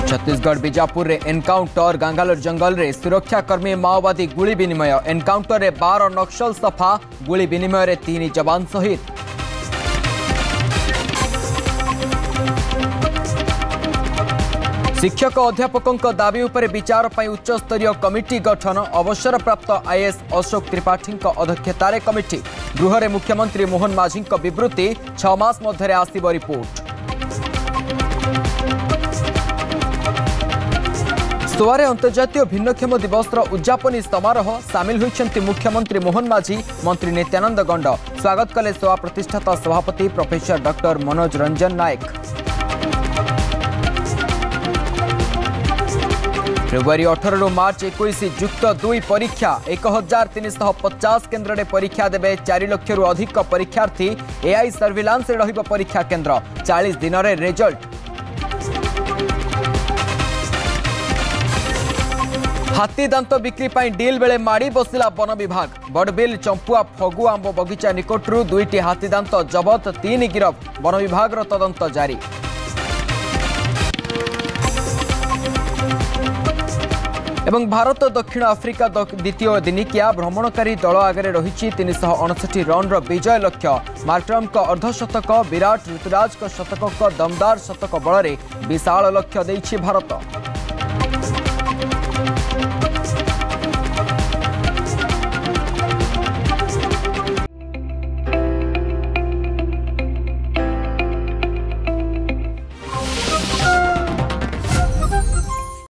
छत्तीसगढ़ बीजापुर रे एनकाउंटर गांगालोर जंगल रे सुरक्षाकर्मी माओवादी गुली विनिमय एनकाउंटर रे 12 नक्सल सफा गुली विनिमय रे 3 जवान शहीद। शिक्षक अध्यापकों दाबी उपरे विचार पर उच्चस्तरीय कमिटी गठन अवसरप्राप्त आईएएस अशोक त्रिपाठी अध्यक्षतार कमिटी गृह में मुख्यमंत्री मोहन माझी विवृत्ति 6 मास मध्य आसिब रिपोर्ट। सोआरे अंतर्जातीय भिन्नक्षम दिवस उद्यापनी समारोह सामिल होइछन्ति मुख्यमंत्री मोहन माझी मंत्री नित्यानंद गंड स्वागत कले सोआ प्रतिष्ठाता सभापति प्रोफेसर डॉक्टर मनोज रंजन नायक। फेब्रुआरी 18 रु मार्च 21 युक्त 2 परीक्षा 1350 केन्द्र में परीक्षा देवे 4 लाख रु अधिक परीक्षार्थी एआई सर्विलांस रहिबो परीक्षा केन्द्र 40 दिन रे रिजल्ट। हाथी दांत बिक्री पाई डील बेले माड़ी बसिला वन विभाग बड़बिल चंपुआ फगु आंब बगीचा निकटरू 2टी हाथी दांत जबत 3 गिरफ वन विभाग तदंत जारी। एवं भारत दक्षिण आफ्रिका द्वितीय दिनिकिया भ्रमणकारी दल आगे रही 359 रन विजय लक्ष्य मार्क्रम अर्धशतक विराट ऋतुराज शतक दमदार शतक बल विशाल लक्ष्य देइछि भारत।